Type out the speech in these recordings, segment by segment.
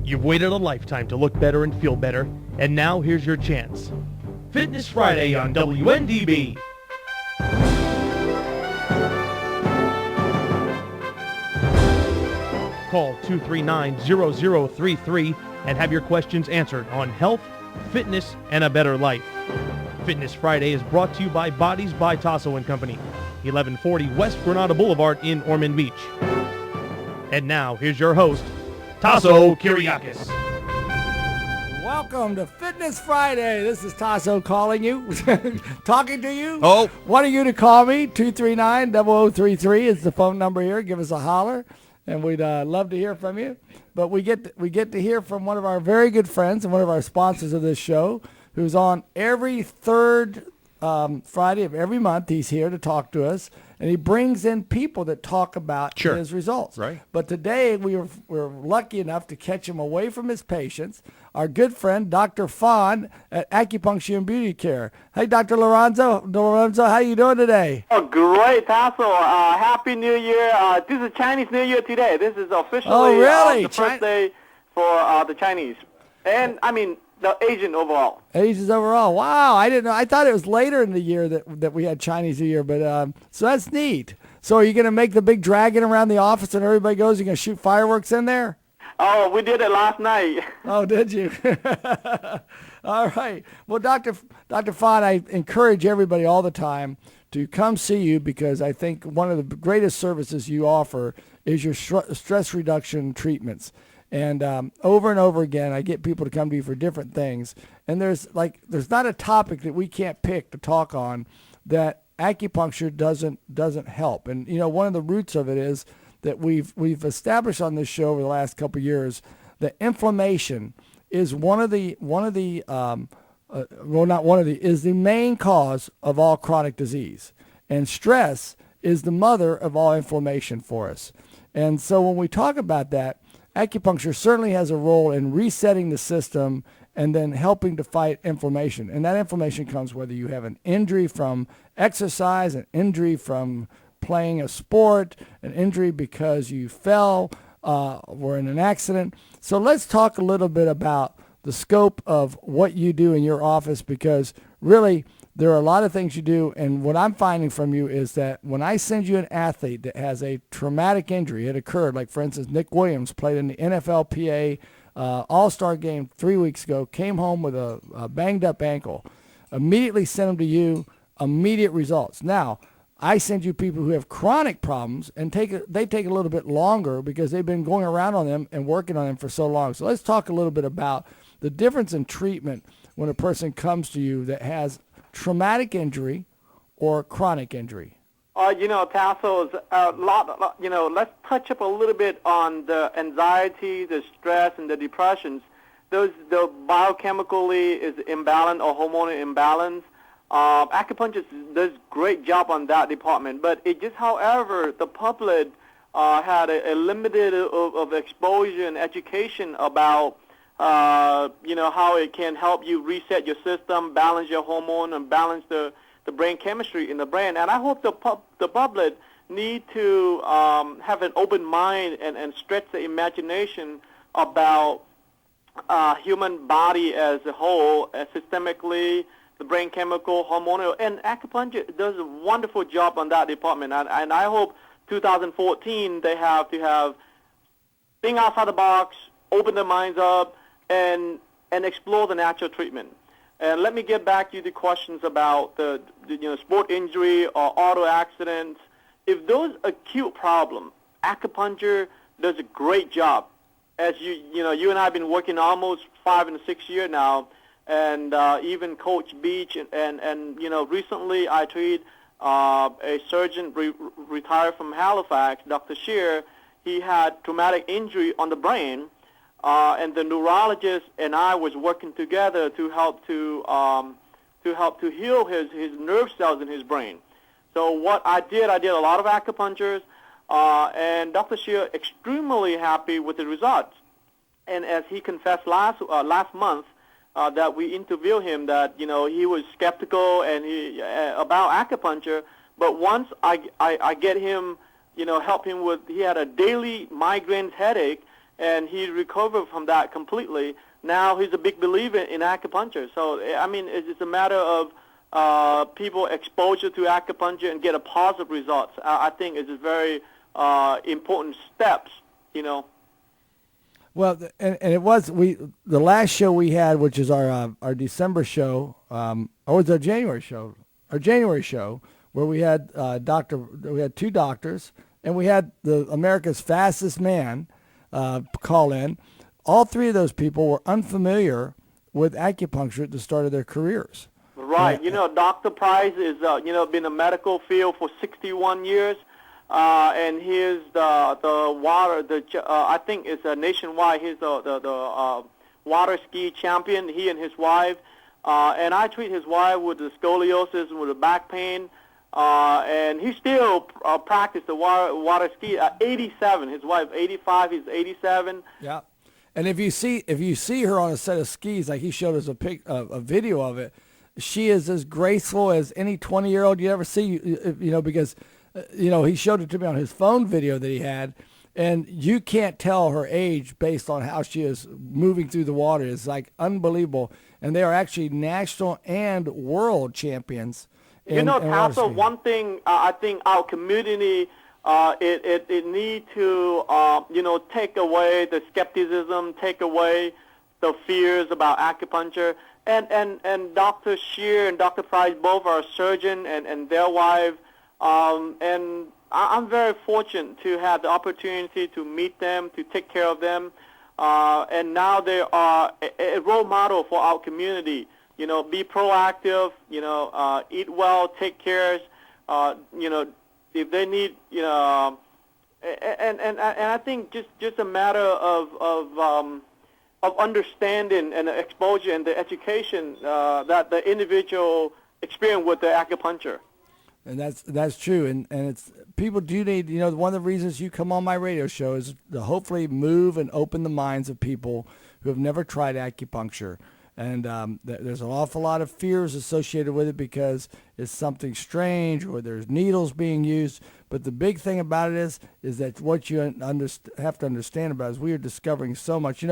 You've waited a lifetime to look better and feel better, and now here's your chance. Fitness Friday on WNDB. Call 239-0033 and have your questions answered on health, fitness, and a better life. Fitness Friday is brought to you by Bodez by Tasso & Company, 1140 West Granada Boulevard in Ormond Beach. And now, here's your host, Tasso Kyriakis. Welcome to Fitness Friday. This is Tasso calling you, talking to you. Oh. Wanting you to call me, 239-0033 is the phone number here. Give us a holler, and we'd love to hear from you. But we get to hear from one of our very good friends and one of our sponsors of this show, who's on every third Friday of every month. He's here to talk to us, and he brings in people that talk about his results. Right. But today we're lucky enough to catch him away from his patients. Our good friend, Dr. Fawn at Acupuncture and Beauty Care. Hey, Dr. Lorenzo, how you doing today? Oh, great, Tasso. Happy New Year. This is Chinese New Year today. This is officially the first day for the Chinese. And, I mean, the Asian overall. Asians overall. Wow, I didn't know. I thought it was later in the year that we had Chinese New Year, but so that's neat. So are you going to make the big dragon around the office and everybody goes, you're going to shoot fireworks in there? Oh, we did it last night. Oh, did you? All right. Well, Dr. Fawn, I encourage everybody all the time to come see you because I think one of the greatest services you offer is your stress reduction treatments. And over and over again, I get people to come to you for different things. And there's not a topic that we can't pick to talk on that acupuncture doesn't help. And you know, one of the roots of it is that we've established on this show over the last couple of years that inflammation is is the main cause of all chronic disease, and stress is the mother of all inflammation for us. And so when we talk about that, acupuncture certainly has a role in resetting the system and then helping to fight inflammation. And that inflammation comes whether you have an injury from exercise, an injury from playing a sport, an injury because you fell, or in an accident. So let's talk a little bit about the scope of what you do in your office, because really there are a lot of things you do. And what I'm finding from you is that when I send you an athlete that has a traumatic injury, it occurred, like for instance, Nick Williams played in the NFLPA All-Star game 3 weeks ago, came home with a banged up ankle, immediately sent him to you, immediate results. Now, I send you people who have chronic problems, and they take a little bit longer because they've been going around on them and working on them for so long. So let's talk a little bit about the difference in treatment when a person comes to you that has traumatic injury or chronic injury. Tasso, let's touch up a little bit on the anxiety, the stress, and the depressions. The biochemically is imbalanced or hormonal imbalance. Acupuncture does a great job on that department, but it just, however, the public had a limited of exposure and education about, how it can help you reset your system, balance your hormone, and balance the brain chemistry in the brain. And I hope the public need to have an open mind and stretch the imagination about human body as a whole, systemically, the brain chemical, hormonal, and acupuncture does a wonderful job on that department. And I hope 2014 they have to have think outside the box, open their minds up, and explore the natural treatment. And let me get back to the questions about the sport injury or auto accidents. If those acute problems, acupuncture does a great job. As you and I have been working almost 5 and 6 years now. And even Coach Beach, and recently I treated a surgeon retired from Halifax, Dr. Shear. He had traumatic injury on the brain, and the neurologist and I was working together to help to heal his nerve cells in his brain. So what I did a lot of acupunctures, and Dr. Shear extremely happy with the results. And as he confessed last month, that we interviewed him, that he was skeptical and about acupuncture, but once I get him, help him with, he had a daily migraine headache, and he recovered from that completely. Now he's a big believer in acupuncture. So, I mean, it's a matter of people exposure to acupuncture and get a positive results. I think it's a very important steps, you know. Well, and it was the last show we had, which is our December show, or was our January show? Our January show, where we had we had two doctors, and we had the America's fastest man call in. All three of those people were unfamiliar with acupuncture at the start of their careers. Right. You know, Dr. Price is, been in the medical field for 61 years, and he's the water, I think it's nationwide, he's the water ski champion, he and his wife. And I treat his wife with the scoliosis and with the back pain, and he still practiced the water ski at 87. His wife 85, he's 87. Yeah. And if you see her on a set of skis, like he showed us a video of it, she is as graceful as any 20-year-old you ever see. Because he showed it to me on his phone video that he had, and you can't tell her age based on how she is moving through the water. It's like unbelievable, and they are actually national and world champions. Tassel, one thing I think our community. It need to, take away the skepticism, take away the fears about acupuncture. And Dr. Shear and Dr. Price both are a surgeon and their wife. And I'm very fortunate to have the opportunity to meet them, to take care of them. And now they are a role model for our community. Be proactive, eat well, take care, if they need, and I think just a matter of understanding and the exposure and the education that the individual experience with the acupuncture. And that's true, and it's people do need, one of the reasons you come on my radio show is to hopefully move and open the minds of people who have never tried acupuncture. And there's an awful lot of fears associated with it because it's something strange or there's needles being used. But the big thing about it is that what you have to understand about is we are discovering so much.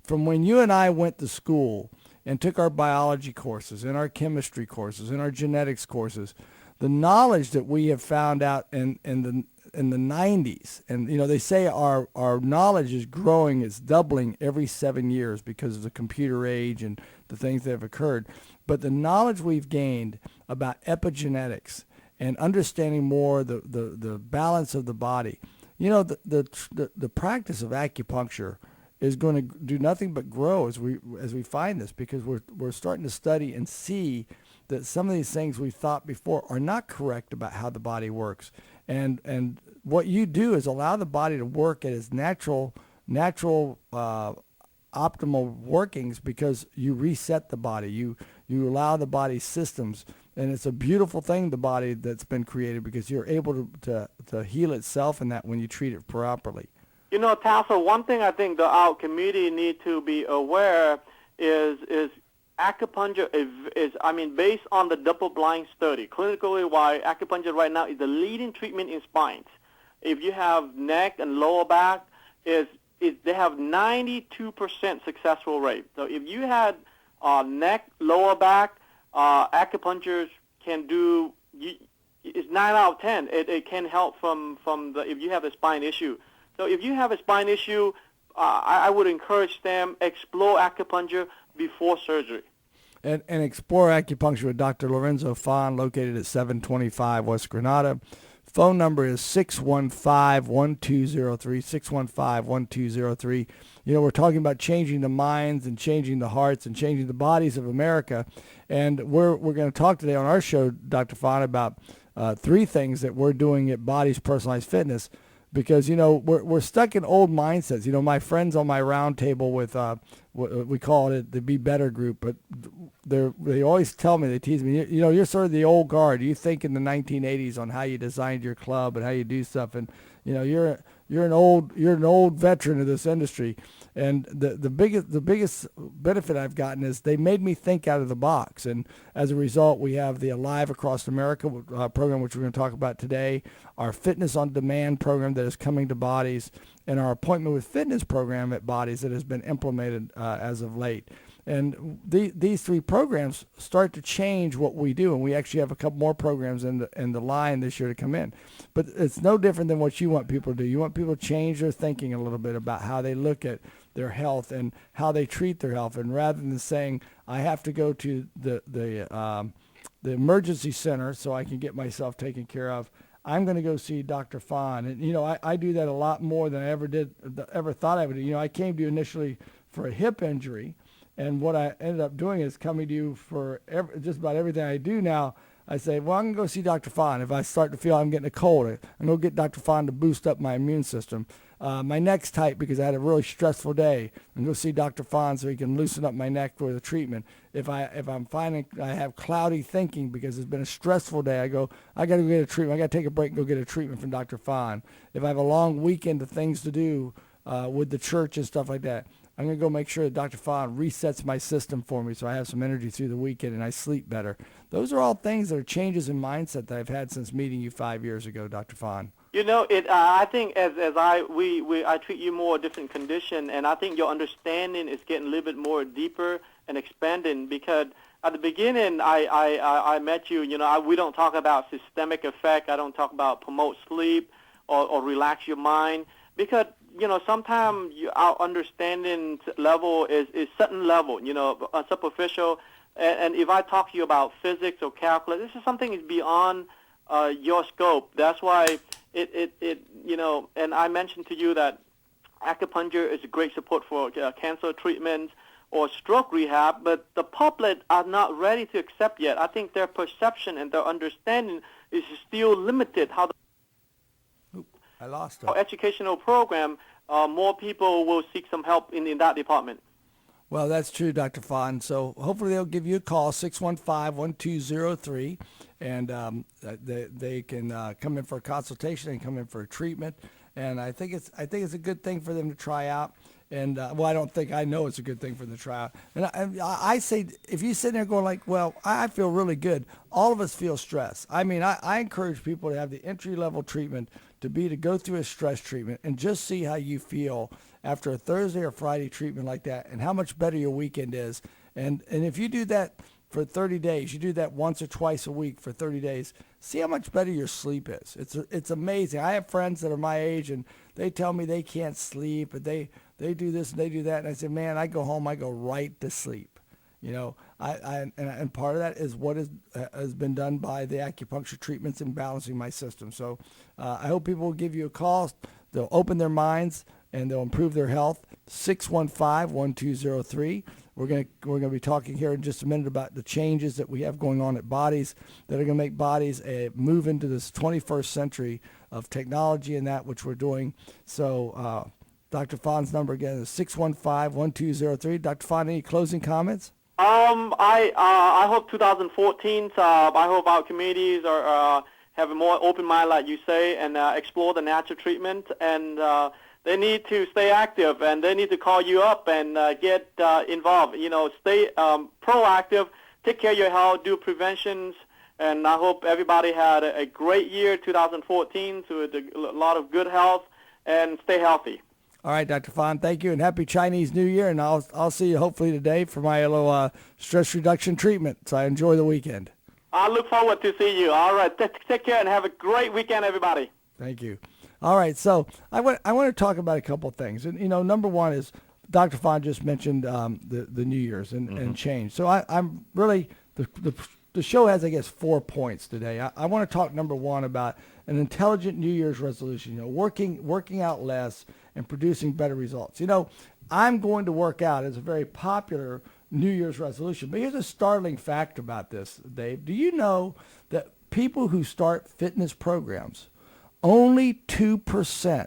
From when you and I went to school and took our biology courses and our chemistry courses and our genetics courses, the knowledge that we have found out in the 90s, and they say our knowledge is growing, it's doubling every 7 years because of the computer age and the things that have occurred. But the knowledge we've gained about epigenetics and understanding more the balance of the body, the practice of acupuncture is going to do nothing but grow as we find this, because we're starting to study and see that some of these things we thought before are not correct about how the body works. And what you do is allow the body to work at its natural optimal workings, because you reset the body. You allow the body's systems, and it's a beautiful thing, the body that's been created, because you're able to heal itself in that when you treat it properly. Tassel, one thing I think our community need to be aware is acupuncture is based on the double-blind study. Clinically, why acupuncture right now is the leading treatment in spines. If you have neck and lower back, they have 92% successful rate. So if you had neck, lower back, acupuncture can do. It's 9 out of 10. It can help from if you have a spine issue. So if you have a spine issue, I would encourage them explore acupuncture before surgery. And explore acupuncture with Dr. Lorenzo Fon, located at 725 West Granada. Phone number is 615-1203, 615-1203. We're talking about changing the minds and changing the hearts and changing the bodies of America. And we're going to talk today on our show, Dr. Fon, about 3 things that we're doing at Bodez Personalized Fitness. Because, we're stuck in old mindsets. My friends on my round table with, what we call it the Be Better group, but they always tell me, they tease me, you're sort of the old guard. You think in the 1980s on how you designed your club and how you do stuff. And, you're an old veteran of this industry. And the biggest benefit I've gotten is they made me think out of the box. And as a result, we have the Alive Across America program, which we're going to talk about today, our Fitness on Demand program that is coming to Bodez, and our appointment with fitness program at Bodez that has been implemented as of late. And these 3 programs start to change what we do, and we actually have a couple more programs in the line this year to come in. But it's no different than what you want people to do. You want people to change their thinking a little bit about how they look at their health and how they treat their health, and rather than saying I have to go to the emergency center so I can get myself taken care of, I'm going to go see Dr. Fahn. And I do that a lot more than I ever thought I would do. I came to you initially for a hip injury. And what I ended up doing is coming to you for just about everything I do now. I say, well, I'm going to go see Dr. Fahn. If I start to feel I'm getting a cold, I'm going to get Dr. Fahn to boost up my immune system. My neck's tight because I had a really stressful day. I'm going to see Dr. Fahn so he can loosen up my neck for the treatment. If I'm finding I have cloudy thinking because it's been a stressful day, I got to go get a treatment. I got to take a break and go get a treatment from Dr. Fahn. If I have a long weekend of things to do with the church and stuff like that, I'm going to go make sure that Dr. Fahn resets my system for me so I have some energy through the weekend and I sleep better. Those are all things that are changes in mindset that I've had since meeting you 5 years ago, Dr. Fahn. I think as I treat you more a different condition, and I think your understanding is getting a little bit more deeper and expanding, because at the beginning I met you, we don't talk about systemic effect. I don't talk about promote sleep or relax your mind, because sometimes our understanding level is certain level, superficial. And if I talk to you about physics or calculus, this is something that's beyond your scope. That's why and I mentioned to you that acupuncture is a great support for cancer treatments or stroke rehab, but the public are not ready to accept yet. I think their perception and their understanding is still limited. I lost it. Our educational program, more people will seek some help in that department. Well, that's true, Dr. Fahn. So hopefully they'll give you a call, 615-1203, and they can come in for a consultation and come in for a treatment. And I think it's a good thing for them to try out. And I know it's a good thing for them to try out. And I say, if you sit there going like, well, I feel really good, all of us feel stress. I mean, I encourage people to have the entry-level treatment to go through a stress treatment and just see how you feel after a Thursday or Friday treatment like that, and how much better your weekend is. And if you do that for 30 days, you do that once or twice a week for 30 days, see how much better your sleep is. It's amazing. I have friends that are my age, and they tell me they can't sleep, and they do this and they do that. And I said, man, I go home, I go right to sleep. And part of that is what has been done by the acupuncture treatments and balancing my system. So I hope people will give you a call. They'll open their minds and they'll improve their health. 615-1203. We're going to be talking here in just a minute about the changes that we have going on at Bodez that are going to make Bodez move into this 21st century of technology and that which we're doing. So Dr. Fahn's number again is 615-1203. Dr. Fahn, any closing comments? I hope 2014. I hope our communities are have a more open mind, like you say, and explore the natural treatment. And they need to stay active, and they need to call you up and get involved. Stay proactive, take care of your health, do preventions. And I hope everybody had a great year, 2014, with a lot of good health, and stay healthy. All right, Dr. Fahn, thank you, and happy Chinese New Year. And I'll see you hopefully today for my little stress reduction treatment. So I enjoy the weekend. I look forward to see you. All right, take care and have a great weekend, everybody. Thank you. All right, so I want to talk about a couple of things. And number one is Dr. Fahn just mentioned the New Year's and change. So I'm really the show has, I guess, 4 points today. I want to talk number one about an intelligent New Year's resolution. Working out less and producing better results. I'm going to work out is a very popular New Year's resolution. But here's a startling fact about this, Dave. Do you know that people who start fitness programs, only 2%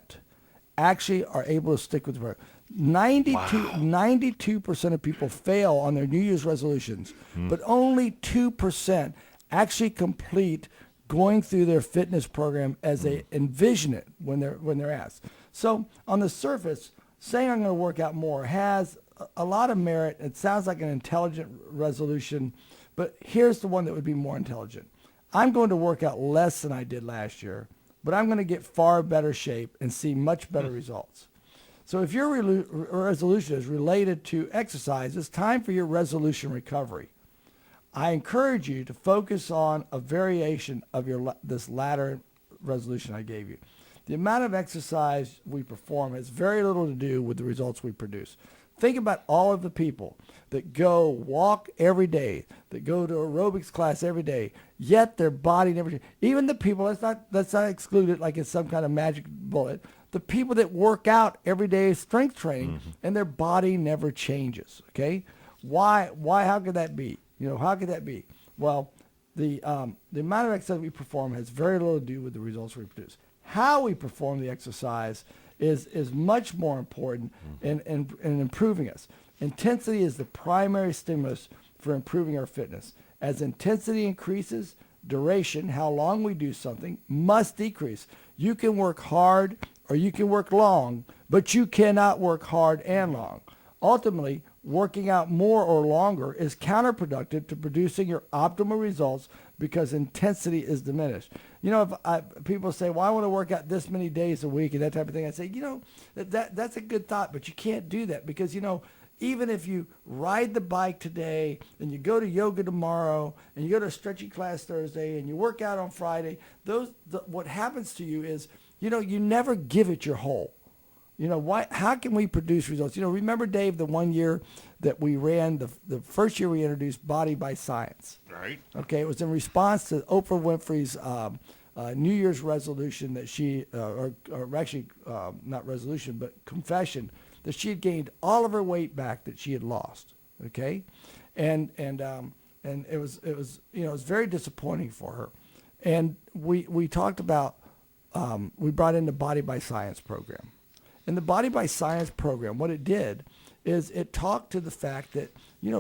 actually are able to stick with the program? 92% of people fail on their New Year's resolutions, but only 2% actually complete going through their fitness program as they envision it when they're asked. So on the surface, saying I'm going to work out more has a lot of merit. It sounds like an intelligent resolution, but here's the one that would be more intelligent. I'm going to work out less than I did last year, but I'm going to get far better shape and see much better results. So if your resolution is related to exercise, it's time for your resolution recovery. I encourage you to focus on a variation of this latter resolution I gave you. The amount of exercise we perform has very little to do with the results we produce. Think about all of the people that go walk every day, that go to aerobics class every day, yet their body never changes. Even the people, let's not exclude it like it's some kind of magic bullet, the people that work out every day strength training and their body never changes, okay? Why, how could that be? How could that be? Well, the amount of exercise we perform has very little to do with the results we produce. How we perform the exercise is much more important in improving us. Intensity is the primary stimulus for improving our fitness. As intensity increases, duration, how long we do something, must decrease. You can work hard or you can work long, but you cannot work hard and long. Ultimately, working out more or longer is counterproductive to producing your optimal results because intensity is diminished. If people say, well, I want to work out this many days a week and that type of thing, I say, that's a good thought, but you can't do that because, even if you ride the bike today and you go to yoga tomorrow and you go to a stretching class Thursday and you work out on Friday, what happens to you is, you never give it your whole. How can we produce results? Remember, Dave, the one year that we ran, the first year we introduced Body by Science. Right. Okay, it was in response to Oprah Winfrey's New Year's resolution that she, or actually not resolution, but confession, that she had gained all of her weight back that she had lost. Okay, and it was very disappointing for her, and we talked about we brought in the Body by Science program. And the Body by Science program, what it did is it talked to the fact that,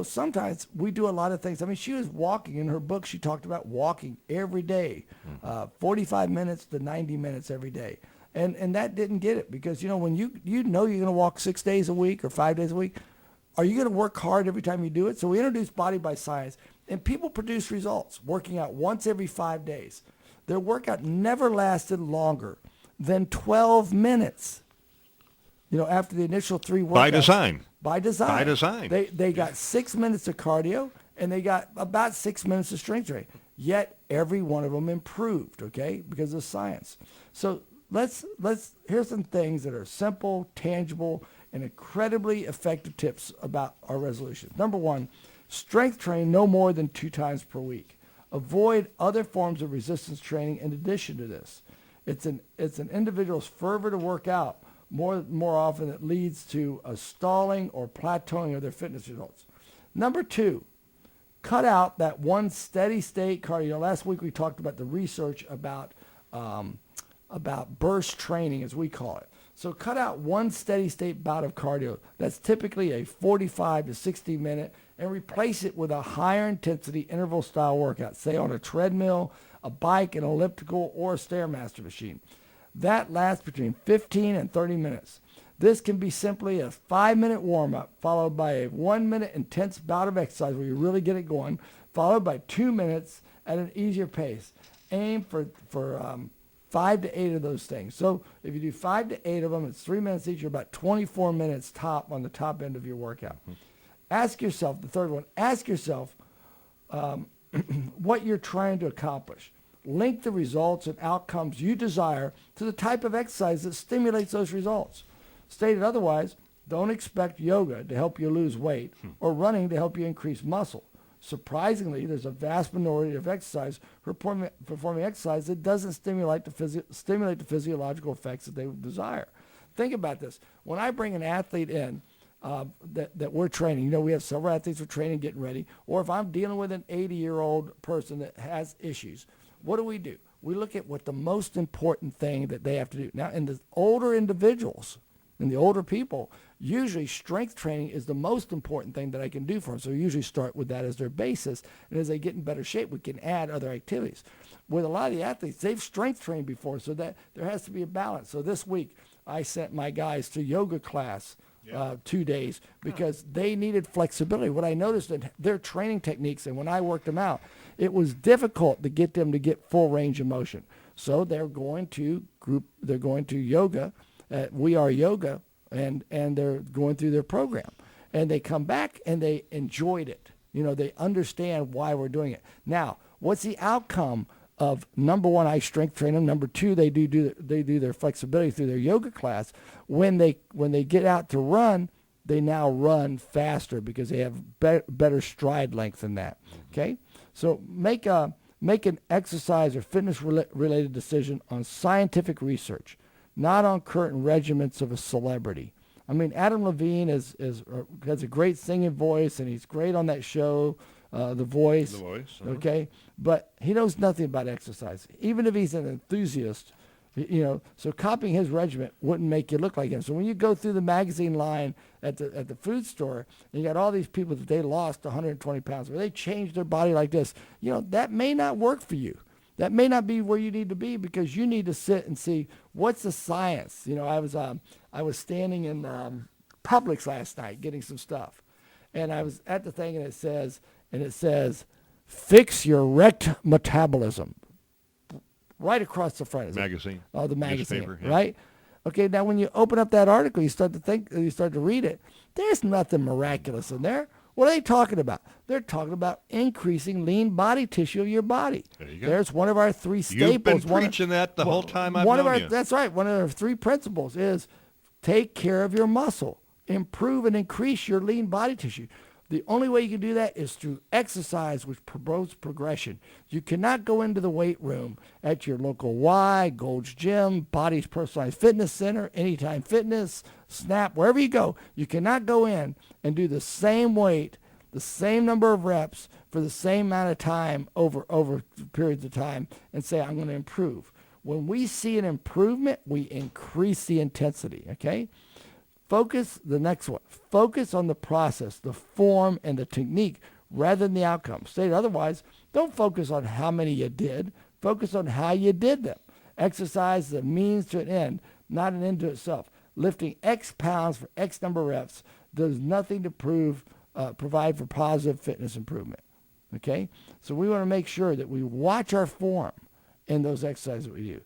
sometimes we do a lot of things. I mean, she was walking. In her book, she talked about walking every day, 45 minutes to 90 minutes every day. And that didn't get it because, when you're going to walk 6 days a week or 5 days a week, are you going to work hard every time you do it? So we introduced Body by Science, and people produce results working out once every 5 days. Their workout never lasted longer than 12 minutes. After the initial 3 workouts. By design. By design. By design. They got 6 minutes of cardio, and they got about 6 minutes of strength training. Yet every one of them improved, okay, because of science. So here's some things that are simple, tangible, and incredibly effective tips about our resolutions. Number 1, strength train no more than 2 times per week. Avoid other forms of resistance training in addition to this. It's an individual's fervor to work out more often that leads to a stalling or plateauing of their fitness results. Number 2, cut out that one steady state cardio. Last week we talked about the research about burst training, as we call it. So cut out one steady state bout of cardio. That's typically a 45 to 60 minute, and replace it with a higher intensity interval style workout, say on a treadmill, a bike, an elliptical, or a Stairmaster machine. That lasts between 15 and 30 minutes. This can be simply a 5-minute warm-up followed by a 1-minute intense bout of exercise where you really get it going, followed by 2 minutes at an easier pace. Aim for 5 to 8 of those things. So if you do 5 to 8 of them, it's 3 minutes each. You're about 24 minutes top on the top end of your workout. Ask yourself, the third one, ask yourself what you're trying to accomplish. Link the results and outcomes you desire to the type of exercise that stimulates those results. Stated otherwise, don't expect yoga to help you lose weight or running to help you increase muscle. Surprisingly, there's a vast minority of exercise performing exercise that doesn't stimulate the physiological effects that they desire. Think about this. When I bring an athlete in that we're training, we have several athletes we're training, getting ready, or if I'm dealing with an 80-year-old person that has issues, what do? We look at what the most important thing that they have to do. Now, in the older individuals, in the older people, usually strength training is the most important thing that I can do for them. So we usually start with that as their basis. And as they get in better shape, we can add other activities. With a lot of the athletes, they've strength trained before, so that there has to be a balance. So this week, I sent my guys to yoga class 2 days because they needed flexibility. What I noticed in their training techniques, and when I worked them out, it was difficult to get them to get full range of motion. So they're going to yoga at We Are Yoga and they're going through their program, and they come back and they enjoyed it. They understand why we're doing it. Now, what's the outcome of, number one, I strength train them. Number two, they do their flexibility through their yoga class. When they get out to run, they now run faster because they have better stride length than that. Okay, so make an exercise or fitness related decision on scientific research, not on current regiments of a celebrity. I mean, Adam Levine has a great singing voice, and he's great on that show, The Voice. The Voice. Uh-huh. Okay, but he knows nothing about exercise, even if he's an enthusiast. So copying his regiment wouldn't make you look like him. So when you go through the magazine line at the food store, and you got all these people that they lost 120 pounds, or they changed their body like this, that may not work for you. That may not be where you need to be, because you need to sit and see what's the science. I was standing in Publix last night getting some stuff, and I was at the thing, and it says, fix your wrecked metabolism. Right across the front. Magazine. Oh, the magazine, newspaper, yeah. right? Okay, now when you open up that article, you start to read it. There's nothing miraculous in there. What are they talking about? They're talking about increasing lean body tissue of your body. There you go. There's one of our three staples. You've been preaching that the whole time I've known you. That's right. One of our three principles is take care of your muscle, improve and increase your lean body tissue. The only way you can do that is through exercise, which promotes progression. You cannot go into the weight room at your local Y, Gold's Gym, Bodez Personalized Fitness Center, Anytime Fitness, Snap, wherever you go. You cannot go in and do the same weight, the same number of reps for the same amount of time over periods of time and say, I'm going to improve. When we see an improvement, we increase the intensity, okay? The next one. Focus on the process, the form, and the technique rather than the outcome. Stated otherwise, don't focus on how many you did. Focus on how you did them. Exercise is a means to an end, not an end to itself. Lifting X pounds for X number of reps does nothing to provide for positive fitness improvement. Okay? So we want to make sure that we watch our form in those exercises that we do.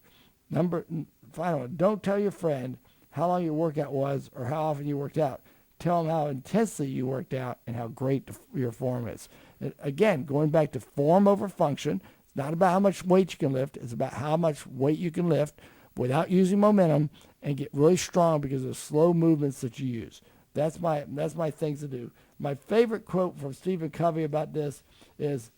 Final one, don't tell your friend how long your workout was or how often you worked out. Tell them how intensely you worked out and how great your form is. And again, going back to form over function, it's not about how much weight you can lift. It's about how much weight you can lift without using momentum and get really strong because of the slow movements that you use. That's my things to do. My favorite quote from Stephen Covey about this is,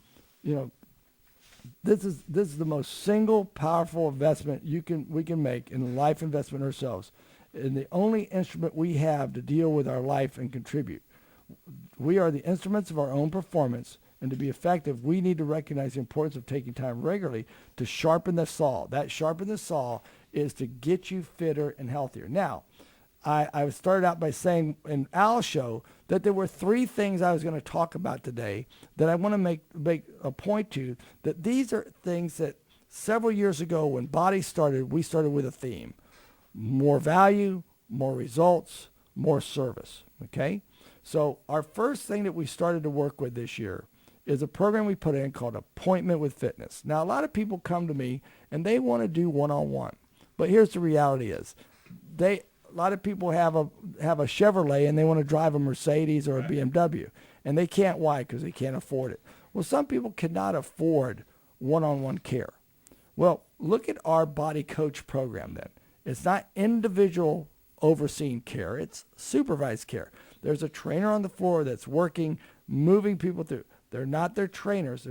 this is the most single powerful investment we can make in life investment ourselves. And the only instrument we have to deal with our life and contribute. We are the instruments of our own performance, and to be effective, we need to recognize the importance of taking time regularly to sharpen the saw. That sharpen the saw is to get you fitter and healthier. Now, I started out by saying in Al's show that there were three things I was going to talk about today that I want to make a point to, that these are things that several years ago when Bodez started, we started with a theme. More value, more results, more service, okay? So our first thing that we started to work with this year is a program we put in called Appointment with Fitness. Now, a lot of people come to me and they want to do one-on-one. But here's the reality is, a lot of people have a Chevrolet and they want to drive a Mercedes or a BMW. And they can't. Why? Because they can't afford it. Well, some people cannot afford one-on-one care. Well, look at our Body Coach program then. It's not individual overseen care. It's supervised care. There's a trainer on the floor that's working, moving people through. They're not their trainers.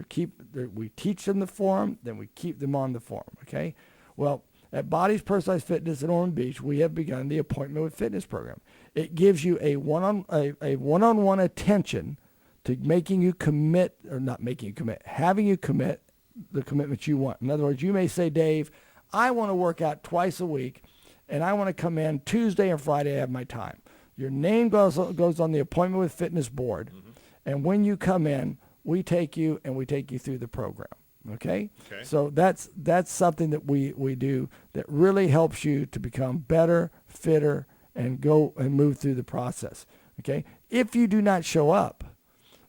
We teach them the form, then we keep them on the form, okay? Well, at Bodez Personalized Fitness in Ormond Beach, we have begun the Appointment with Fitness program. It gives you a one-on-one attention to making you commit, or not making you commit, having you commit the commitment you want. In other words, you may say, Dave, I want to work out twice a week, and I want to come in Tuesday and Friday. I have my time. Your name goes on the Appointment with Fitness board, and when you come in, we take you through the program. Okay? So that's something that we do that really helps you to become better, fitter, and go and move through the process. Okay? If you do not show up,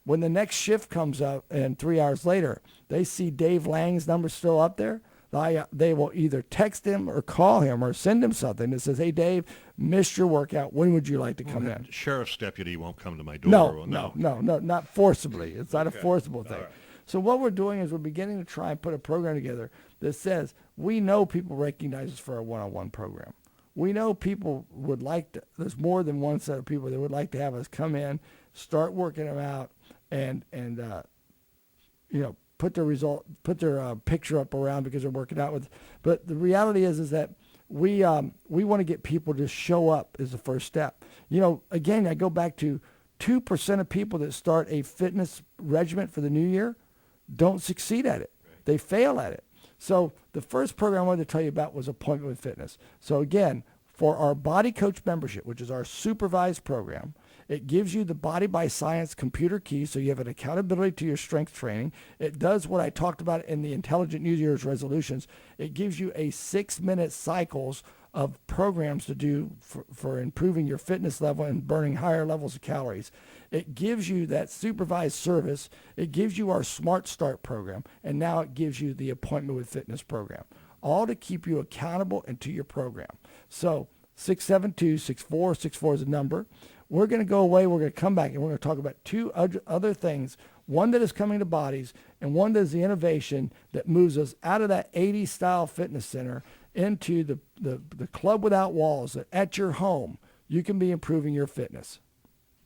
when the next shift comes up and 3 hours later, they see Dave Lang's number still up there, they will either text him or call him or send him something that says, "Hey, Dave, missed your workout. When would you like to come in?" Sheriff's deputy won't come to my door. No, not forcibly. It's not a forcible thing. Right. So what we're doing is we're beginning to try and put a program together that says we know people recognize us for a one-on-one program. We know people would like to, there's more than one set of people that would like to have us come in, start working them out, and put their picture up around because they're working out with. But the reality is that we want to get people to show up as the first step. Again, I go back to 2% of people that start a fitness regimen for the new year don't succeed at it. They fail at it. So the first program I wanted to tell you about was Appointment with Fitness. So again, for our Body Coach membership, which is our supervised program, it gives you the Body by Science computer key, so you have an accountability to your strength training. It does what I talked about in the Intelligent New Year's resolutions. It gives you a 6-minute cycles of programs to do for improving your fitness level and burning higher levels of calories. It gives you that supervised service. It gives you our Smart Start program, and now it gives you the Appointment with Fitness program, all to keep you accountable and to your program. So 672-6464 is a number. We're going to go away. We're going to come back, and we're going to talk about two other things, one that is coming to Bodez and one that is the innovation that moves us out of that 80s style fitness center into the club without walls, that at your home you can be improving your fitness.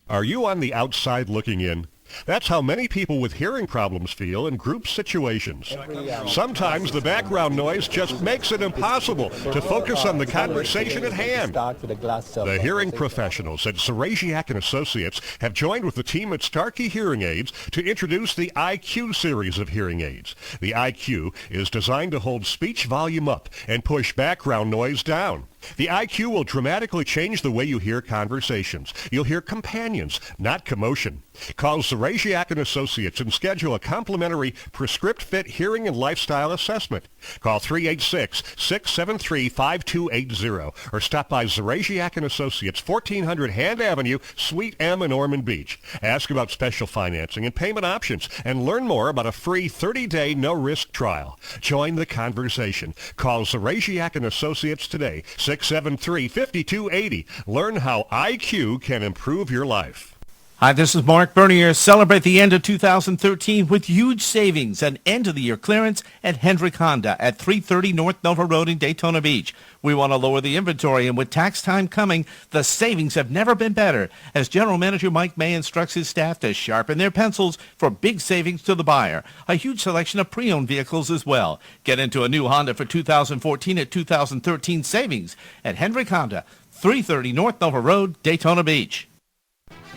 Are you on the outside looking in? That's how many people with hearing problems feel in group situations. Sometimes the background noise just makes it impossible to focus on the conversation at hand. The hearing professionals at Zaraziak & Associates have joined with the team at Starkey Hearing Aids to introduce the IQ series of hearing aids. The IQ is designed to hold speech volume up and push background noise down. The IQ will dramatically change the way you hear conversations. You'll hear companions, not commotion. Call Zaraziak & Associates and schedule a complimentary Prescript Fit hearing and lifestyle assessment. Call 386-673-5280 or stop by Zaraziak & Associates, 1400 Hand Avenue, Suite M in Ormond Beach. Ask about special financing and payment options and learn more about a free 30-day no-risk trial. Join the conversation. Call Zaraziak & Associates today, 673-5280. Learn how IQ can improve your life. Hi, this is Mark Bernier. Celebrate the end of 2013 with huge savings and end-of-the-year clearance at Hendrick Honda at 330 North Nova Road in Daytona Beach. We want to lower the inventory, and with tax time coming, the savings have never been better. As General Manager Mike May instructs his staff to sharpen their pencils for big savings to the buyer. A huge selection of pre-owned vehicles as well. Get into a new Honda for 2014 at 2013 savings at Hendrick Honda, 330 North Nova Road, Daytona Beach.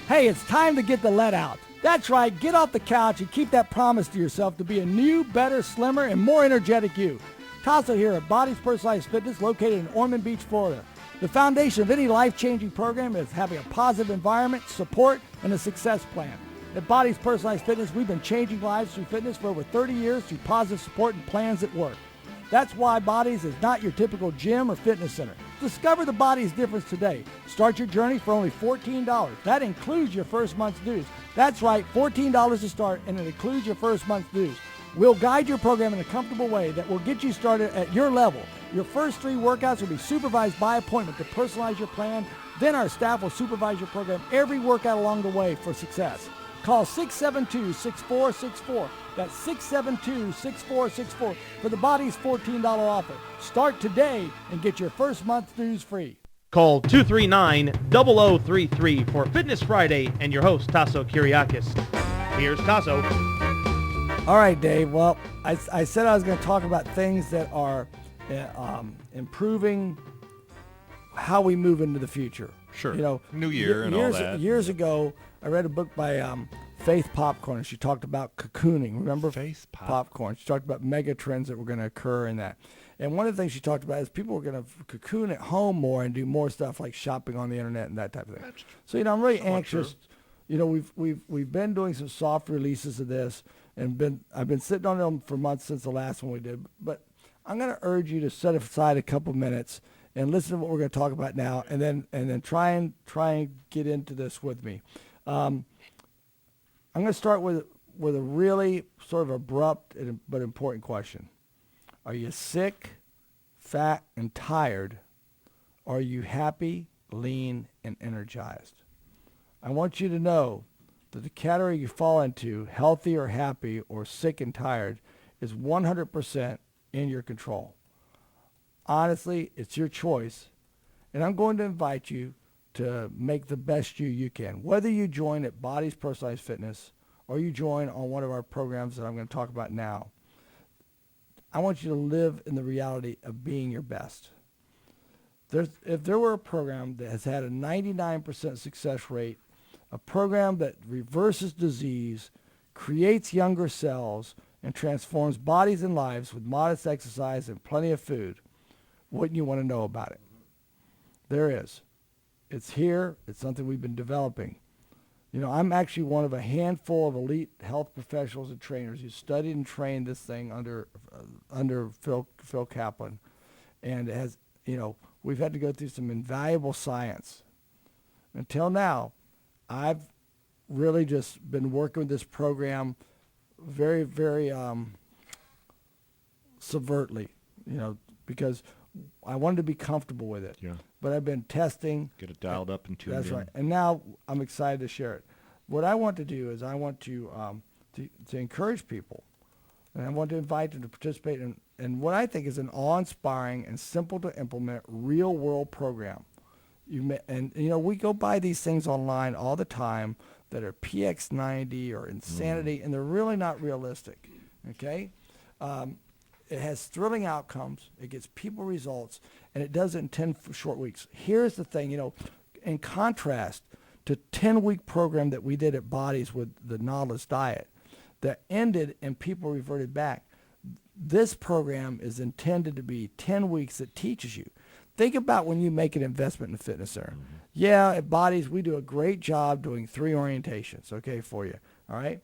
Hey, it's time to get the let out. That's right, get off the couch and keep that promise to yourself to be a new, better, slimmer, and more energetic you. Tasso here at Bodez Personalized Fitness, located in Ormond Beach, Florida. The foundation of any life-changing program is having a positive environment, support, and a success plan. At Bodez Personalized Fitness, we've been changing lives through fitness for over 30 years through positive support and plans that work. That's why Bodez is not your typical gym or fitness center. Discover the Bodez difference today. Start your journey for only $14. That includes your first month's dues. That's right, $14 to start, and it includes your first month's dues. We'll guide your program in a comfortable way that will get you started at your level. Your first 3 workouts will be supervised by appointment to personalize your plan. Then our staff will supervise your program every workout along the way for success. Call 672-6464. That's 672-6464 for the Bodez $14 offer. Start today and get your first month's dues free. Call 239-0033 for Fitness Friday and your host, Tasso Kyriakis. Here's Tasso. All right, Dave. Well, I said I was going to talk about things that are improving how we move into the future. Sure. You know, New Year and all that. Years ago, I read a book by Faith Popcorn, and she talked about cocooning. Remember Faith Popcorn? She talked about mega trends that were going to occur in that. And one of the things she talked about is people were going to cocoon at home more and do more stuff like shopping on the internet and that type of thing. So, you know, I'm really anxious. True. You know, we've been doing some soft releases of this, and I've been sitting on them for months since the last one we did. But I'm going to urge you to set aside a couple minutes and listen to what we're going to talk about now, and then try and get into this with me. I'm going to start with a really sort of abrupt but important question. Are you sick, fat, and tired? Or are you happy, lean, and energized? I want you to know that the category you fall into, healthy or happy or sick and tired, is 100% in your control. Honestly, it's your choice. And I'm going to invite you to make the best you can. Whether you join at Bodez Personalized Fitness or you join on one of our programs that I'm going to talk about now, I want you to live in the reality of being your best. If there were a program that has had a 99% success rate, a program that reverses disease, creates younger cells, and transforms bodies and lives with modest exercise and plenty of food, wouldn't you want to know about it? There is. It's here. It's something we've been developing. You know, I'm actually one of a handful of elite health professionals and trainers who studied and trained this thing under Phil Kaplan, and it has, you know, we've had to go through some invaluable science. Until now, I've really just been working with this program very, very subvertly, you know, because I wanted to be comfortable with it. Yeah. But I've been testing. Get it dialed up and tuned in. That's right. And now I'm excited to share it. What I want to do is I want to encourage people, and I want to invite them to participate in what I think is an awe-inspiring and simple to implement real-world program. We go buy these things online all the time that are PX90 or Insanity, and they're really not realistic. Okay. It has thrilling outcomes. It gets people results, and it does it in 10 short weeks. Here's the thing, in contrast to 10-week program that we did at Bodez with the Nautilus diet that ended and people reverted back. This program is intended to be 10 weeks that teaches you. Think about when you make an investment in a fitness center. Mm-hmm. Yeah, at Bodez, we do a great job doing 3 orientations, okay, for you. All right?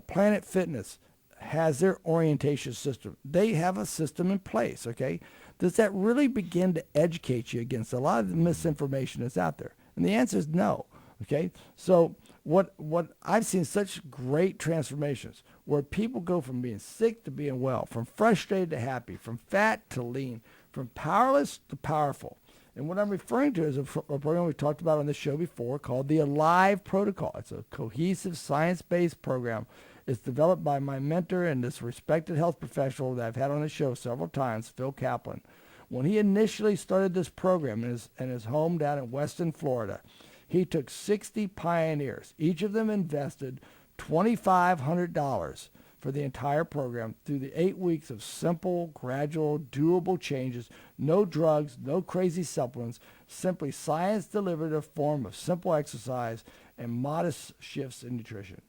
Planet Fitness has their orientation system. They have a system in place, okay? Does that really begin to educate you against a lot of the misinformation that's out there? And the answer is no, okay? So what I've seen such great transformations where people go from being sick to being well, from frustrated to happy, from fat to lean, from powerless to powerful. And what I'm referring to is a program we talked about on this show before called the Alive Protocol. It's a cohesive, science-based program. It's developed by my mentor and this respected health professional that I've had on the show several times, Phil Kaplan. When he initially started this program in his home down in Weston, Florida, he took 60 pioneers. Each of them invested $2,500 for the entire program through the 8 weeks of simple, gradual, doable changes, no drugs, no crazy supplements, simply science-delivered a form of simple exercise and modest shifts in nutrition.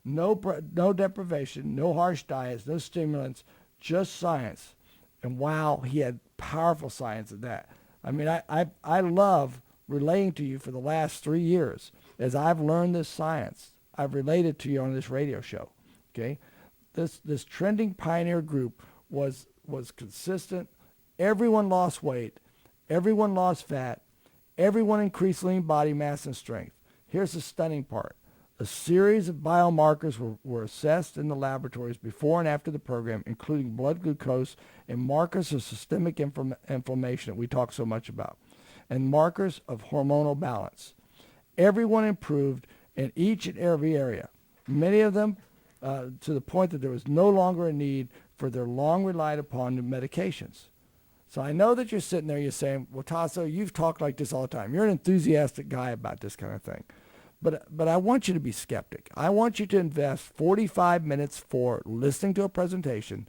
No deprivation, no harsh diets, no stimulants, just science. And wow, he had powerful science at that. I mean, I love relaying to you for the last 3 years as I've learned this science. I've related to you on this radio show. Okay, this trending pioneer group was consistent. Everyone lost weight. Everyone lost fat. Everyone increased lean body mass and strength. Here's the stunning part. A series of biomarkers were assessed in the laboratories before and after the program, including blood glucose and markers of systemic inflammation that we talk so much about, and markers of hormonal balance. Everyone improved in each and every area, many of them to the point that there was no longer a need for their long relied upon medications. So I know that you're sitting there, you're saying, well, Tasso, you've talked like this all the time. You're an enthusiastic guy about this kind of thing. But I want you to be skeptic. I want you to invest 45 minutes for listening to a presentation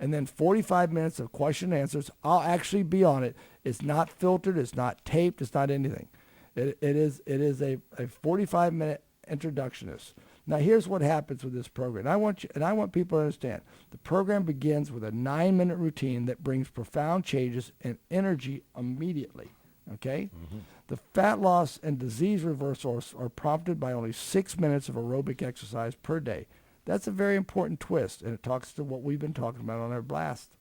and then 45 minutes of question and answers. I'll actually be on it. It's not filtered. It's not taped. It's not anything. It is a 45-minute introductionist. Now, here's what happens with this program. I want people to understand. The program begins with a 9-minute routine that brings profound changes in energy immediately. Okay? Mm-hmm. The fat loss and disease reversal are prompted by only 6 minutes of aerobic exercise per day. That's a very important twist, and it talks to what we've been talking about on our blast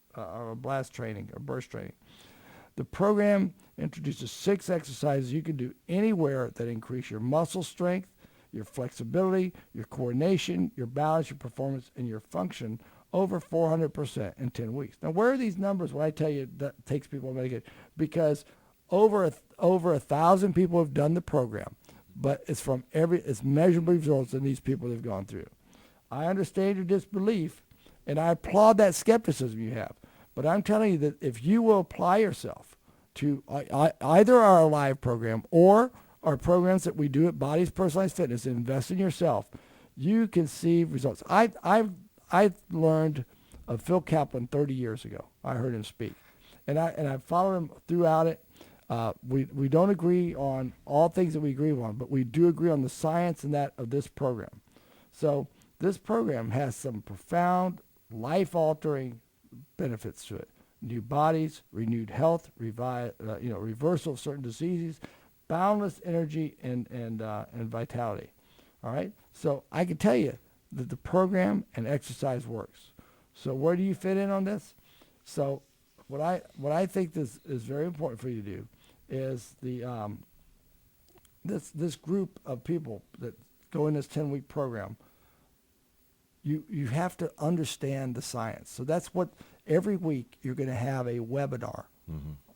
training, or burst training. The program introduces 6 exercises you can do anywhere that increase your muscle strength, your flexibility, your coordination, your balance, your performance, and your function, over 400% in 10 weeks. Now, where are these numbers when I tell you that takes people on medication? Because over 1,000 people have done the program, but it's measurable results in these people that have gone through. I understand your disbelief, and I applaud that skepticism you have. But I'm telling you that if you will apply yourself to either our Alive program or our programs that we do at Bodez Personalized Fitness and invest in yourself, you can see results. I learned of Phil Kaplan 30 years ago. I heard him speak, and I followed him throughout it. We don't agree on all things that we agree on, but we do agree on the science and that of this program. So this program has some profound, life-altering benefits to it: new bodies, renewed health, reversal of certain diseases, boundless energy and vitality. All right. So I can tell you that the program and exercise works. So where do you fit in on this? So what I think this is very important for you to do is this group of people that go in this 10-week program. You have to understand the science. So that's what every week you're going to have a webinar.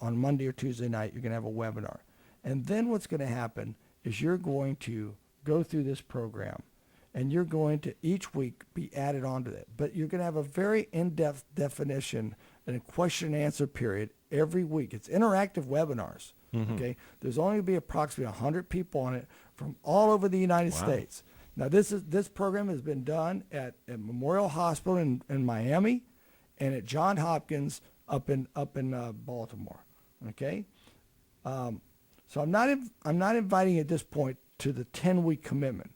On Monday or Tuesday night. You're going to have a webinar, and then what's going to happen is you're going to go through this program, and you're going to each week be added onto it. But you're going to have a very in-depth definition and a question and answer period every week. It's interactive webinars. Okay, there's only going to be approximately 100 people on it from all over the United States. Now this program has been done at Memorial Hospital in Miami, and at Johns Hopkins up in Baltimore. Okay, so I'm not inviting at this point to the 10-week commitment.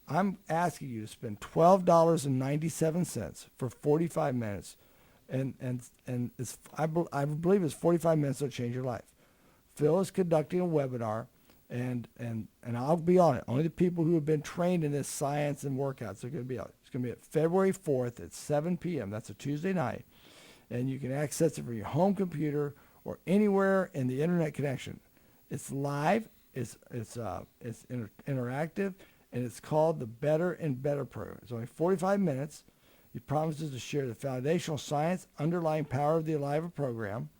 I'm asking you to spend $12.97 for 45 minutes, and I believe it's 45 minutes that'll change your life. Phil is conducting a webinar, and I'll be on it. Only the people who have been trained in this science and workouts are going to be on it. It's going to be at February 4th at 7 p.m. That's a Tuesday night, and you can access it from your home computer or anywhere in the internet connection. It's live. It's interactive, and it's called the Better and Better program. It's only 45 minutes. He promises to share the foundational science underlying power of the Alive program.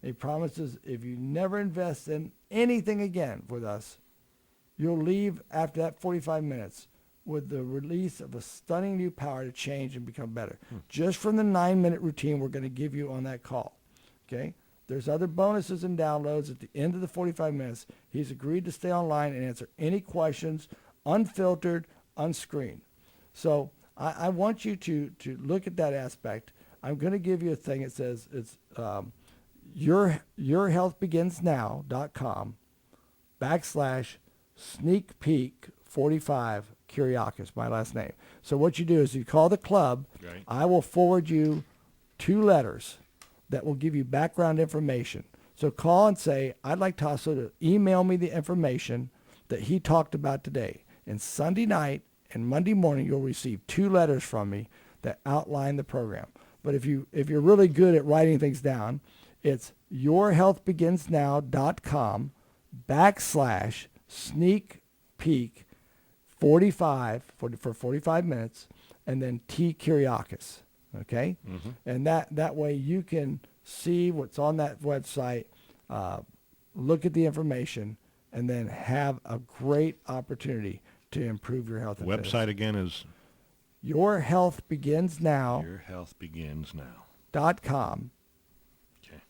He promises if you never invest in anything again with us, you'll leave after that 45 minutes with the release of a stunning new power to change and become better. Just from the 9-minute routine we're going to give you on that call. Okay? There's other bonuses and downloads at the end of the 45 minutes. He's agreed to stay online and answer any questions, unfiltered, unscreened. So I want you to look at that aspect. I'm going to give you a thing. It says it's yourhealthbeginsnow.com/sneak peek 45 Kyriakis, my last name. So what you do is you call the club. Right. I will forward you 2 letters that will give you background information. So call and say, I'd like Tasso to email me the information that he talked about today. And Sunday night and Monday morning, you'll receive 2 letters from me that outline the program. But if you're really good at writing things down, it's yourhealthbeginsnow.com/sneak peek 45 for 45 minutes, and then T Kyriakis. Okay? And that way you can see what's on that website, look at the information, and then have a great opportunity to improve your health. The website again is yourhealthbeginsnow.com okay.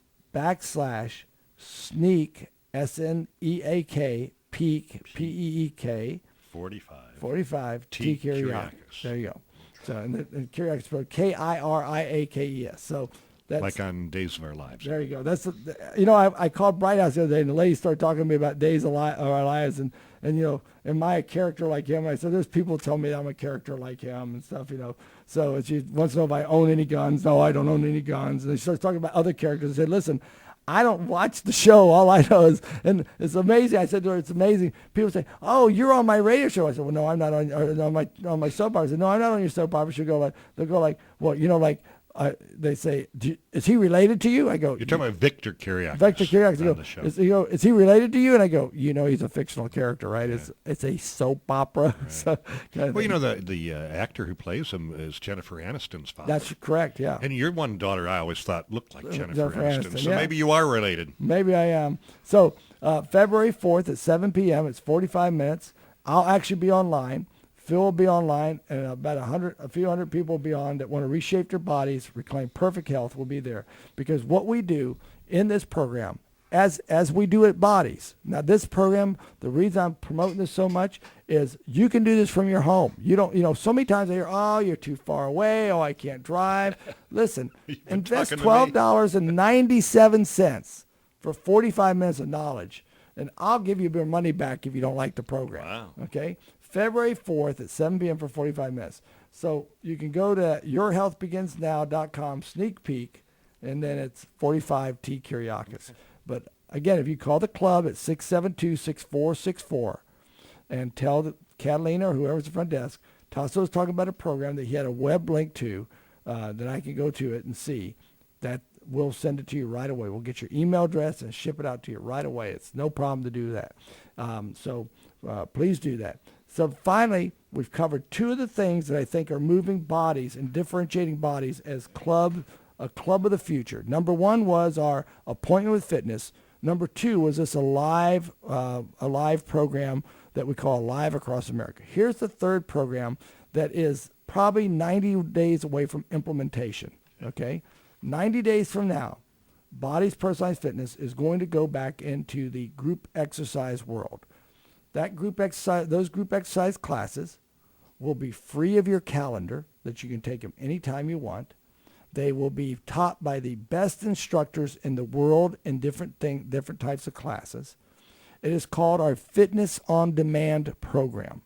/sneak SNEAK peek PEEK 45 T Kyriakis. There you go. So and Kyriakis spelled KIRIAKES. So that's like on Days of Our Lives. There you go. That's I called Bright House the other day, and the lady started talking to me about Days of Our Lives, and am I a character like him? I said, there's people tell me I'm a character like him and stuff, So she wants to know if I own any guns. No, I don't own any guns. And she starts talking about other characters. I said, listen, I don't watch the show. All I know is, and it's amazing. I said to her, it's amazing. People say, oh, you're on my radio show. I said, well, no, I'm not on my soap opera. I said, no, I'm not on your soap opera. They'll go like, well, they say, is he related to you? I go, You're talking about Victor Kiriakis. Victor Kiriakis. On the show. Is he related to you? And I go, he's a fictional character, right? Yeah. It's a soap opera. Right. So, the actor who plays him is Jennifer Aniston's father. That's correct, yeah. And your one daughter, I always thought, looked like Jennifer Aniston. So yeah. maybe you are related. Maybe I am. So February 4th at 7 p.m., it's 45 minutes. I'll actually be online. Phil will be online, and about a few hundred people will be on that want to reshape their bodies, reclaim perfect health will be there. Because what we do in this program, as we do at Bodies, now this program, the reason I'm promoting this so much is you can do this from your home. You don't, so many times I hear, oh, you're too far away, oh, I can't drive. Listen, invest $12.97 for 45 minutes of knowledge, and I'll give you your money back if you don't like the program. Wow. Okay? February 4th at 7 p.m. for 45 minutes. So you can go to yourhealthbeginsnow.com, sneak peek, and then it's 45 T Kiriakis. But again, if you call the club at 672-6464 and tell Catalina or whoever's at the front desk, Tasso was talking about a program that he had a web link to that I can go to it and see, that we'll send it to you right away. We'll get your email address and ship it out to you right away. It's no problem to do that. So please do that. So finally, we've covered two of the things that I think are moving Bodies and differentiating Bodies as a club of the future. Number one was our appointment with fitness. Number two was this a live program that we call Live Across America. Here's the third program that is probably 90 days away from implementation. Okay, 90 days from now, Bodies Personalized Fitness is going to go back into the group exercise world. Those group exercise classes will be free of your calendar, that you can take them anytime you want. They will be taught by the best instructors in the world in different types of classes. It is called our Fitness on Demand program.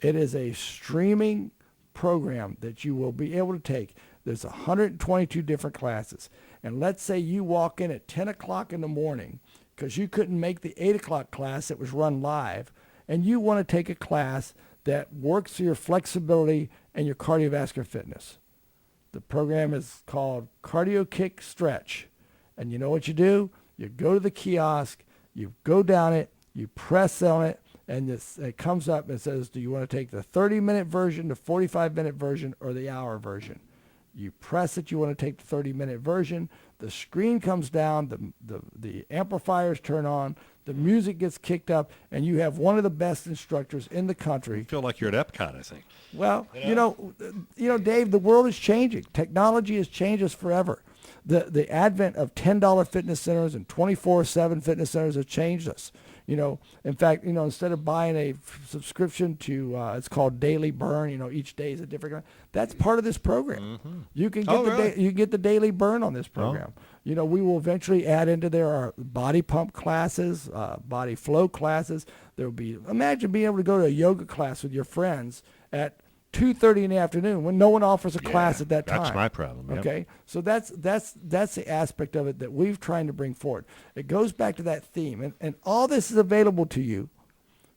It is a streaming program that you will be able to take. There's 122 different classes. And let's say you walk in at 10 o'clock in the morning because you couldn't make the 8 o'clock class that was run live, and you want to take a class that works for your flexibility and your cardiovascular fitness. The program is called Cardio Kick Stretch. And you know what you do? You go to the kiosk, you go down it, you press on it, and it comes up and says, do you want to take the 30-minute version, the 45-minute version, or the hour version? You press it, you want to take the 30-minute version. The screen comes down, the amplifiers turn on, the music gets kicked up, and you have one of the best instructors in the country. I feel like you're at Epcot, I think. Well, you know, Dave, the world is changing. Technology has changed us forever. The advent of $10 fitness centers and 24/7 fitness centers have changed us. In fact, instead of buying a subscription to, it's called Daily Burn, each day is a different, that's part of this program. Mm-hmm. You can get you get the Daily Burn on this program. Oh. We will eventually add into there our body pump classes, body flow classes. There will be, imagine being able to go to a yoga class with your friends at 2:30 in the afternoon when no one offers a class at that time. That's my problem. Yep. Okay, so that's the aspect of it that we've trying to bring forward. It goes back to that theme, and all this is available to you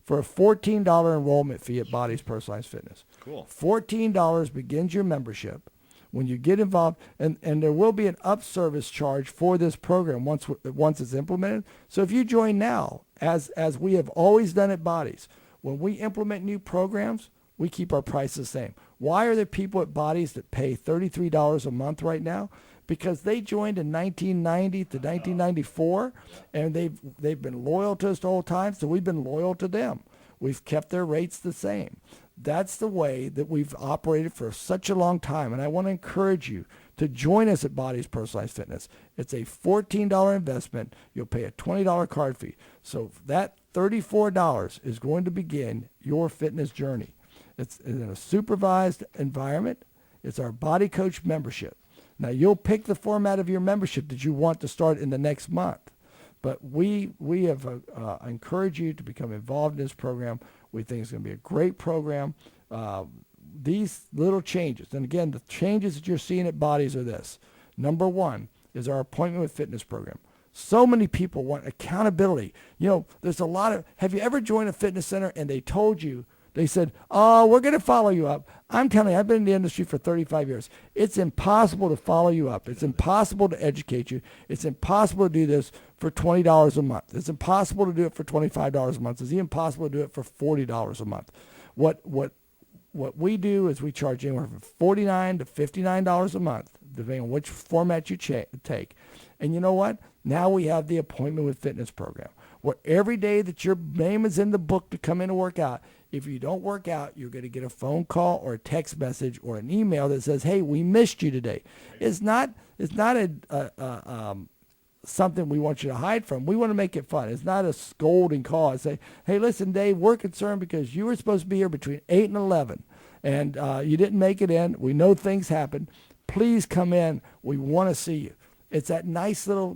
for a $14 enrollment fee at Bodies Personalized Fitness. Cool. $14 begins your membership. When you get involved, and there will be an up-service charge for this program once it's implemented. So if you join now, as we have always done at Bodies, when we implement new programs, we keep our prices the same. Why are there people at Bodies that pay $33 a month right now? Because they joined in 1990 to 1994, and they've been loyal to us the whole time, so we've been loyal to them. We've kept their rates the same. That's the way that we've operated for such a long time, and I want to encourage you to join us at Bodies Personalized Fitness. It's a $14 investment. You'll pay a $20 card fee. So that $34 is going to begin your fitness journey. It's in a supervised environment. It's our Body Coach membership. Now, you'll pick the format of your membership that you want to start in the next month. But we have encouraged you to become involved in this program. We think it's going to be a great program. These little changes, and again, the changes that you're seeing at Bodies are this. Number one is our appointment with fitness program. So many people want accountability. There's a lot of, have you ever joined a fitness center and they told you They said, oh, we're going to follow you up. I'm telling you, I've been in the industry for 35 years. It's impossible to follow you up. It's impossible to educate you. It's impossible to do this for $20 a month. It's impossible to do it for $25 a month. It's even possible to do it for $40 a month. What we do is we charge anywhere from $49 to $59 a month, depending on which format you take. And you know what? Now we have the Appointment with Fitness program, where every day that your name is in the book to come in and work out, if you don't work out, you're going to get a phone call or a text message or an email that says, hey, we missed you today. It's not something we want you to hide from. We want to make it fun. It's not a scolding call. I say, hey, listen, Dave, we're concerned because you were supposed to be here between 8 and 11, and you didn't make it in. We know things happen. Please come in. We want to see you. It's that nice little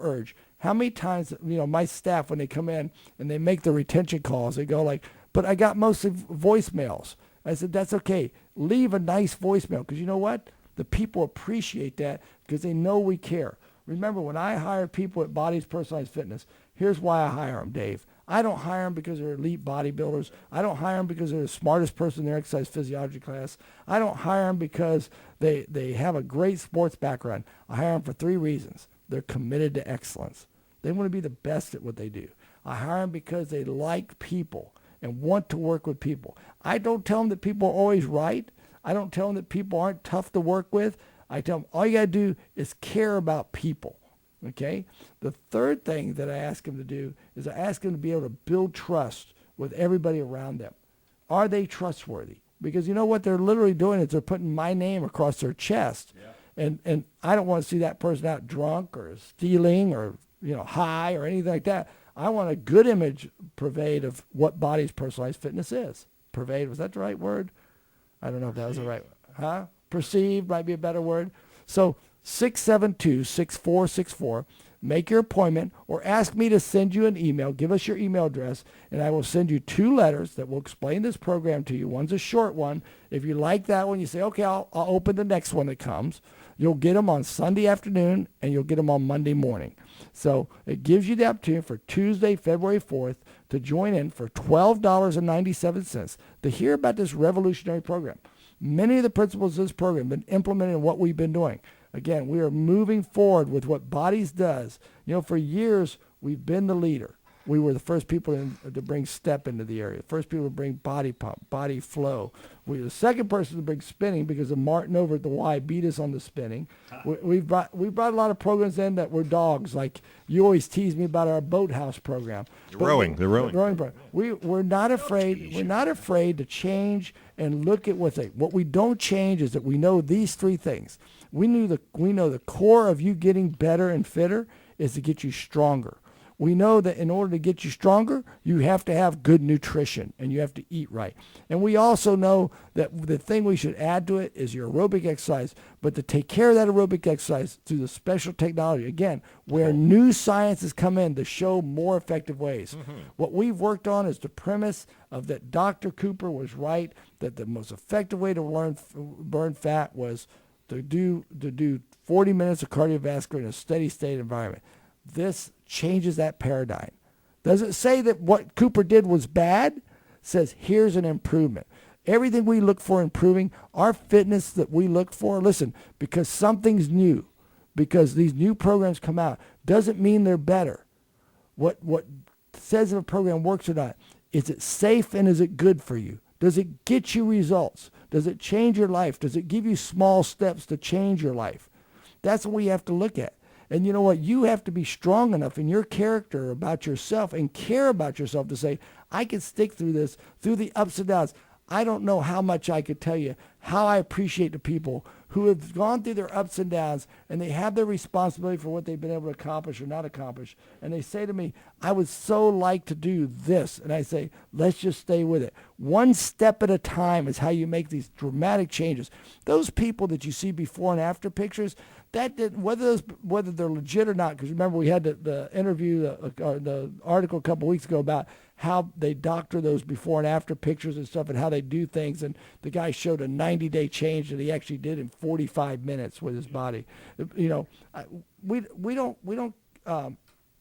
urge. How many times, my staff, when they come in and they make the retention calls, they go like, but I got mostly voicemails. I said, that's okay. Leave a nice voicemail, because you know what? The people appreciate that because they know we care. Remember, when I hire people at Bodez Personalized Fitness, here's why I hire them, Dave. I don't hire them because they're elite bodybuilders. I don't hire them because they're the smartest person in their exercise physiology class. I don't hire them because they have a great sports background. I hire them for 3 reasons. They're committed to excellence. They want to be the best at what they do. I hire them because they like people and want to work with people. I don't tell them that people are always right. I don't tell them that people aren't tough to work with. I tell them all you got to do is care about people, okay? The third thing that I ask them to do is I ask them to be able to build trust with everybody around them. Are they trustworthy? Because you know what they're literally doing is they're putting my name across their chest. Yeah. And I don't want to see that person out drunk or stealing or high or anything like that. I want a good image pervade of what Bodez Personalized Fitness is. Pervade, was that the right word? I don't know if that was the right word. Perceived might be a better word. So 672-6464. Make your appointment or ask me to send you an email. Give us your email address, and I will send you 2 letters that will explain this program to you. One's a short one. If you like that one, you say, okay, I'll open the next one that comes. You'll get them on Sunday afternoon, and you'll get them on Monday morning. So it gives you the opportunity for Tuesday, February 4th, to join in for $12.97 to hear about this revolutionary program. Many of the principles of this program have been implemented in what we've been doing. Again, we are moving forward with what Bodez does. For years, we've been the leader. We were the first people to bring step into the area, first people to bring body pump, body flow. We were the second person to bring spinning because of Martin over at the Y beat us on the spinning. We brought a lot of programs in that were dogs. Like you always tease me about our boathouse program. The rowing program. We're not afraid. We're not afraid to change and look at what we don't change is that we know these 3 things. We know the core of you getting better and fitter is to get you stronger. We know that in order to get you stronger, you have to have good nutrition and you have to eat right. And we also know that the thing we should add to it is your aerobic exercise, but to take care of that aerobic exercise through the special technology, again, where new science has come in to show more effective ways. Mm-hmm. What we've worked on is the premise of that Dr. Cooper was right, that the most effective way to burn fat was to do 40 minutes of cardiovascular in a steady state environment. This changes that paradigm. Doesn't say that what Cooper did was bad. It says here's an improvement. Everything we look for improving, our fitness that we look for, listen, because something's new, because these new programs come out, doesn't mean they're better. What says if a program works or not, is it safe and is it good for you? Does it get you results? Does it change your life? Does it give you small steps to change your life? That's what we have to look at. And you know what? You have to be strong enough in your character about yourself and care about yourself to say, I can stick through this, through the ups and downs. I don't know how much I could tell you how I appreciate the people who have gone through their ups and downs and they have their responsibility for what they've been able to accomplish or not accomplish. And they say to me, I would so like to do this. And I say, let's just stay with it. One step at a time is how you make these dramatic changes. Those people that you see before and after pictures, whether they're legit or not, because remember we had the interview, the article a couple weeks ago about how they doctor those before and after pictures and stuff and how they do things. And the guy showed a 90-day change that he actually did in 45 minutes with his body. I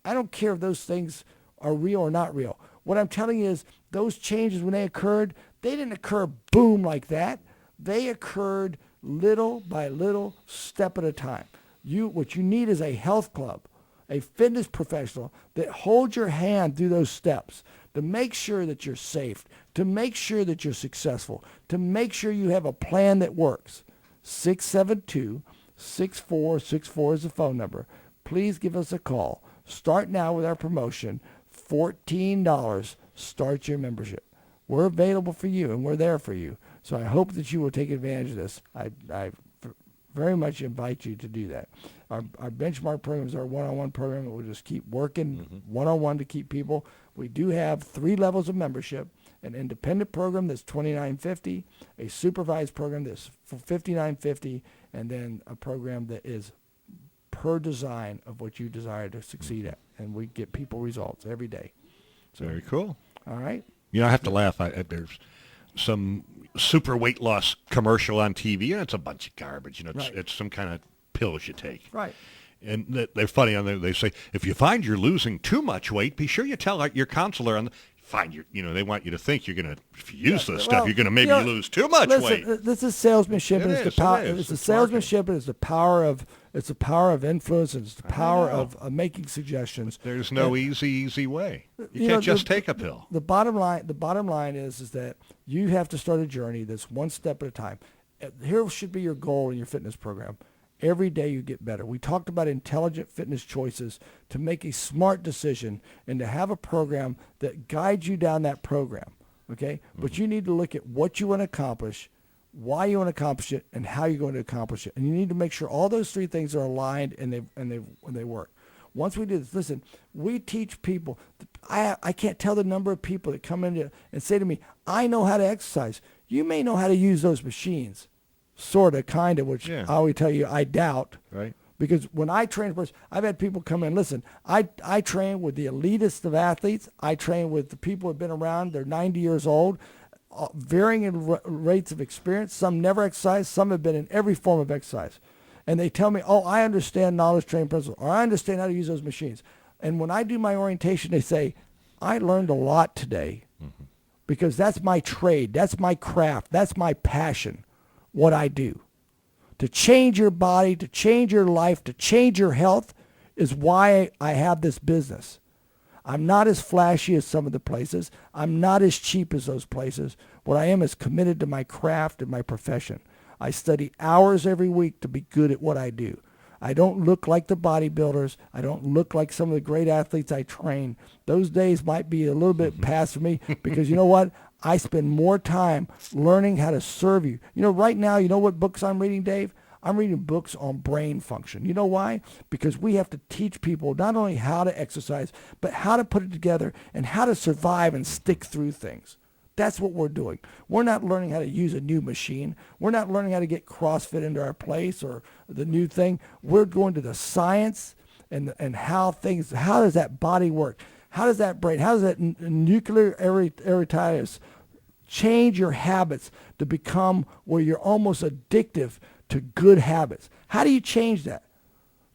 don't care if those things are real or not real. What I'm telling you is those changes, when they occurred, they didn't occur boom like that. They occurred little by little, step at a time. What you need is a health club, a fitness professional that holds your hand through those steps to make sure that you're safe, to make sure that you're successful, to make sure you have a plan that works. 672-6464 is the phone number. Please give us a call. Start now with our promotion. $14 starts your membership. We're available for you, and we're there for you. So I hope that you will take advantage of this. I very much invite you to do that. Our benchmark programs are a one-on-one program that we'll just keep working one-on-one to keep people. We do have 3 levels of membership: an independent program that's $29.50, a supervised program that's $59.50, and then a program that is per design of what you desire to succeed at. And we get people results every day. So, very cool. All right. You know, I have to laugh. There's some super weight loss commercial on TV, and it's a bunch of garbage. You know, it's some kind of pills you take. Right. And they're funny on there. They say, if you find you're losing too much weight, be sure you tell your counselor. They want you to think you're going to, if you use this stuff, you're going to maybe lose too much weight. This is salesmanship. It's the salesmanship. It's the power of influence. And it's the power of making suggestions. There's no easy way. You can't just take a pill. The bottom line is that you have to start a journey that's one step at a time. Here should be your goal in your fitness program. Every day you get better. We talked about intelligent fitness choices to make a smart decision and to have a program that guides you down that program, okay? But you need to look at what you want to accomplish, why you want to accomplish it, and how you're going to accomplish it. And you need to make sure all those 3 things are aligned and they work. Once we do this, listen, we teach people. I can't tell the number of people that come in and say to me, I know how to exercise. You may know how to use those machines. Sort of, kind of, which I always tell you I doubt. Right. Because when I train, I've had people come in. Listen, I train with the elitist of athletes. I train with the people who have been around. They're 90 years old, varying in rates of experience. Some never exercise. Some have been in every form of exercise. And they tell me, oh, I understand knowledge training principles, or I understand how to use those machines. And when I do my orientation, they say, I learned a lot today because that's my trade. That's my craft. That's my passion. What I do. To change your body, to change your life, to change your health is why I have this business. I'm not as flashy as some of the places. I'm not as cheap as those places. What I am is committed to my craft and my profession. I study hours every week to be good at what I do. I don't look like the bodybuilders. I don't look like some of the great athletes I train. Those days might be a little bit past for me because you know what? I spend more time learning how to serve you. You know, right now, you know what books I'm reading, Dave? I'm reading books on brain function. You know why? Because we have to teach people not only how to exercise, but how to put it together and how to survive and stick through things. That's what we're doing. We're not learning how to use a new machine. We're not learning how to get CrossFit into our place or the new thing. We're going to the science and how does that body work? How does that brain, how does that nuclear arteritis change your habits to become where you're almost addictive to good habits? How do you change that?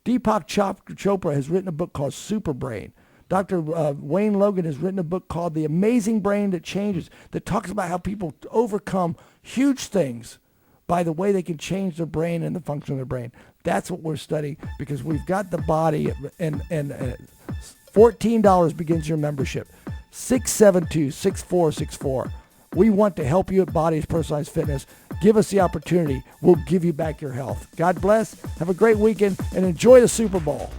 Deepak Chopra has written a book called Super Brain. Dr. Wayne Logan has written a book called The Amazing Brain That Changes, that talks about how people overcome huge things by the way they can change their brain and the function of their brain. That's what we're studying because we've got the body, and $14 begins your membership. 672-6464. We want to help you at Bodez Personalized Fitness. Give us the opportunity. We'll give you back your health. God bless. Have a great weekend and enjoy the Super Bowl.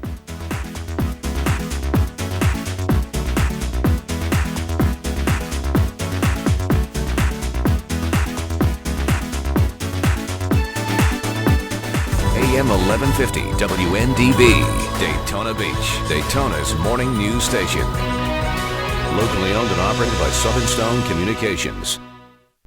AM 1150 WNDB, Daytona Beach, Daytona's morning news station. Locally owned and operated by Southern Stone Communications.